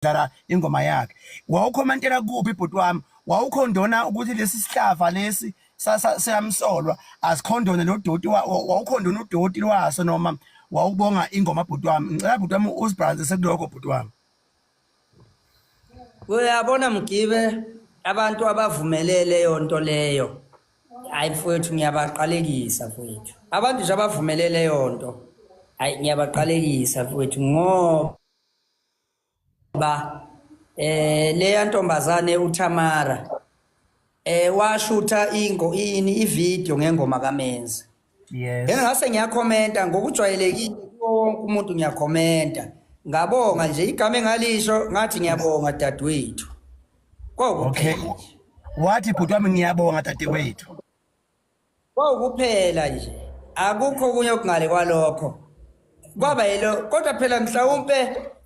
dlala ingoma yakhe wawukhomentela kuphi ibhuti wami wawukhondona ukuthi lesi sihlava lesi siyamsolwa asikhondone nodoti wawukhondona udoti lwaso noma wawubonga ingoma bhuti wami ngicela bhuti wami uzibranze sekuloko bhuti wami uyabona Mgibe abantu abavumelele yonto leyo hayi mfowethu ngiyabaqalekisa mfowethu abantu nje abavumelele yonto hayi ngiyabaqalekisa mfowethu ngoba le ntombazane uTamara washutha ivideo ngengoma kaMenzi yes ngase ngiyakhomenta ngokujwayelekile wonke umuntu ngiyakhomenta ngabonga nje igama engalisho ngathi ngiyabonga dadewethu okay wathi bhuti wami ngiyabonga dadewethu kuphela nje akukho kunye okungale kwalokho kwaba yilo kodwa phela mhlawumbe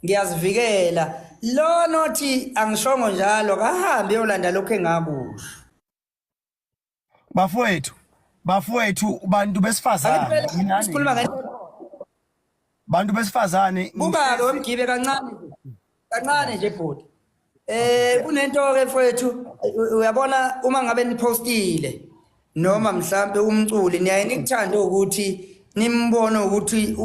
ngiyazivikela lo nothi angishongo njalo kahambe yolanda lokho engakusho bafowethu bantu besifazane sikhuluma ngento bantu besifazane kuba-ke wemgibe kancane nje bhuti kunento ke mfowethu uyabona uma ngabe nipostile noma mhlambe umculi niyaye nikuthande ukuthi nimbone ukuthi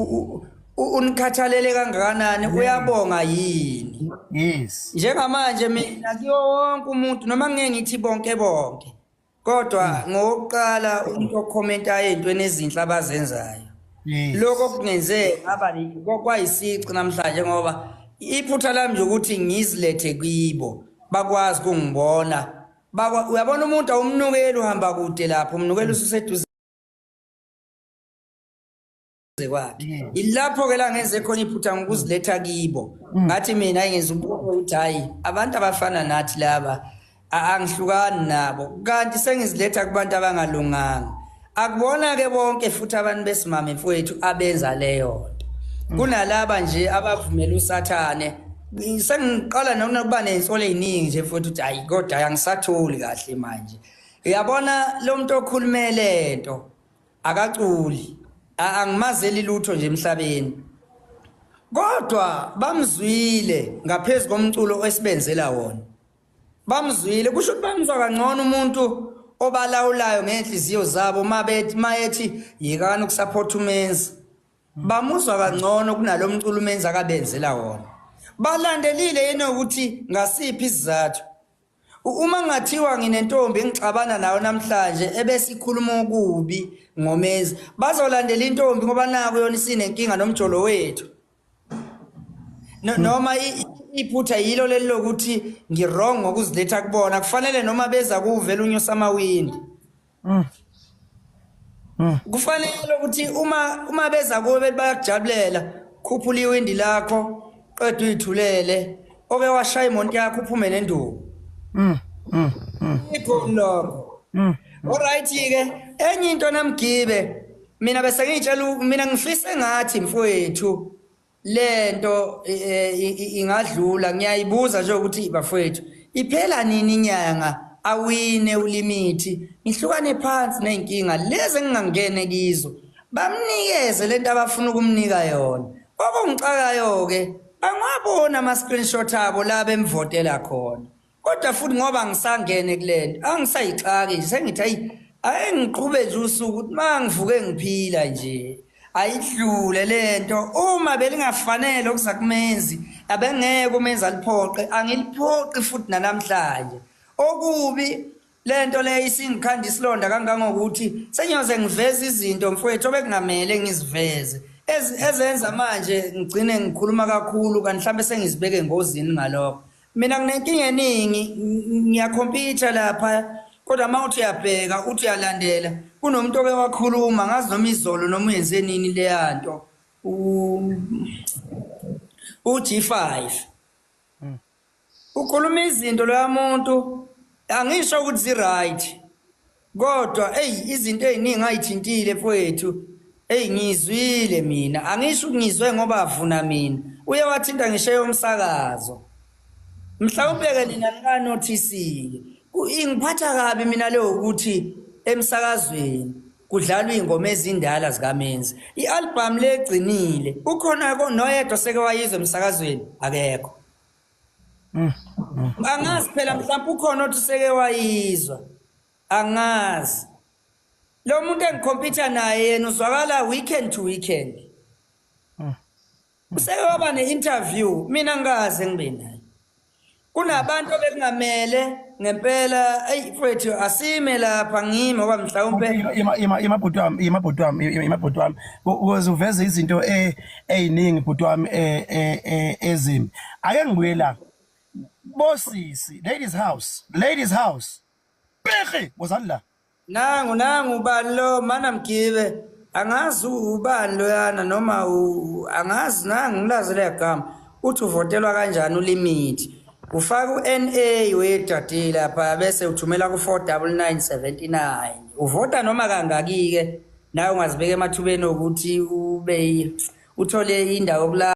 unikhathalele kangakanani uyabonga yini yes njengamanje mina kuyo wonke umuntu noma ngeke ngithi bonke kodwa ngokuqala umuntu okhomenta ezintweni ezinhle abazenzayo lokho kungenze ngaba kwayisici namhlanje ngoba iphutha lami nje ukuthi ngizilethe kibo bakwazi ukungibona uyabona umuntu awumnukeli uhamba kude lapho umnukeli ususeduze kwakhe ilapho ke la ngenze khona iphutha ngokuziletha kibo ngathi mina ngenza umbono ukuthi hayi abantu abafana nathi laba angihlukani nabo kanti sengiziletha kubantu abangalunganga akubona ke bonke futhi abantu besimame mfowethu abenza leyo nto kunalaba nje abavumela usathane sengiqala nokuba nensolo eziningi nje futhi ukuthi hayi kodwa angisatholi kahle manje uyabona lo muntu okhulumele lento akaculi angimazeli lutho nje emhlabeni kodwa bamzwile ngaphezulu komculo esibenzela wona bamzwile kusho ukuthi bamzwa kangcono umuntu obalawulayo ngenhliziyo zabo mayethi yekani ukusupport uMenzi bamuzwa kangcono kunalomculo uMenzi akabenzela wona balandelile yena ukuthi ngasiphi isizathu uma ngathiwa nginentombi engixabana nayo namhlanje ebese ikhuluma okubi ngoMenzi bazolandela intombi ngoba naku yona isinenkinga nomjolo wethu noma iphutha yilo leli lokuthi ngirong ngokuziletha kubona kufanele noma beza kuvela unyosa amawindi kufanele ukuthi uma beza kuwe bayakujabulela khuphula iwindi lakho qeda uyithulele oke washaya imonto yakho uphume nenduku ikho alright ke enye into naMgibe mina bese ngitshela mina ngifise ngathi mfowethu lento ingadlula ngiyayibuza nje ukuthi bafowethu iphela nini inyanga awine ulimithi ngihlukane phansi nenkinga lezi engingangene kizo bamnikeze lento abafuna ukumnika yona okungicakayo ke angabona ama screenshot abo la bemvotela khona kodwa futhi ngoba ngisangene kulento angisayixaki nje sengithi ayengiqhube nje usuku ukuthi mangivuke ngiphila nje ayidlule lento uma belingafanele okuzakuMenzi abengeke uMenzi aliphoqe angiliphoqi futhi namhlanje okubi lento le isingikhanda isilonda kangangokuthi senyoze ngiveze izinto mfowethu obekungamele ngiziveze ezenza manje ngigcine ngikhuluma kakhulu kanti mhlambe sengizibeke engozini ngalokho mina nginenkinga eningi ngiyakhompyutha lapha kodwa mawuthi uyabheka uthi uyalandela kunomuntu oke wakhuluma ngazi noma izolo noma uyenze nini le yanto uG5 ukhuluma izinto lo muntu angisho ukuthi zi right kodwa izinto eziningi ayithintile mfowethu ngizwile mina angisho ngizwe ngoba avuna mina uye wathinta ngisho umsakazo mhlawumbe ke nina nikanothisi ingiphatha kabi mina le ukuthi emsakazweni kudlalwa ingoma ezindala zikaMenzi ialbum legcinile ukhona noyedwa seke wayizwe emsakazweni akekho Angazi phela mhlawumbe ukhona othi seke wayizwa. Angazi. Lo muntu engikhompyutha naye yena uzwakala weekend to weekend. Useke waba ne-interview mina ngikaze ngibe naye. Kunabantu bekungamele ngempela mfowethu asime lapha ngime ngoba mhlawumbe imabhuti wami ukuze uveze izinto eziningi bhuti wami ezimbi ake ngibuye la bosisi ladies house pehe wozani la nangu ubani lo mana Mgibe angazi ubani loyana noma angazi nangu ngilazi le gama uthi uvotelwa kanjani ulimit ufaka uNA wedade lapha bese uthumela ku49979 uvota noma kangaki ke nawe ungazibeka emathubeni ukuthi ube uthole indawo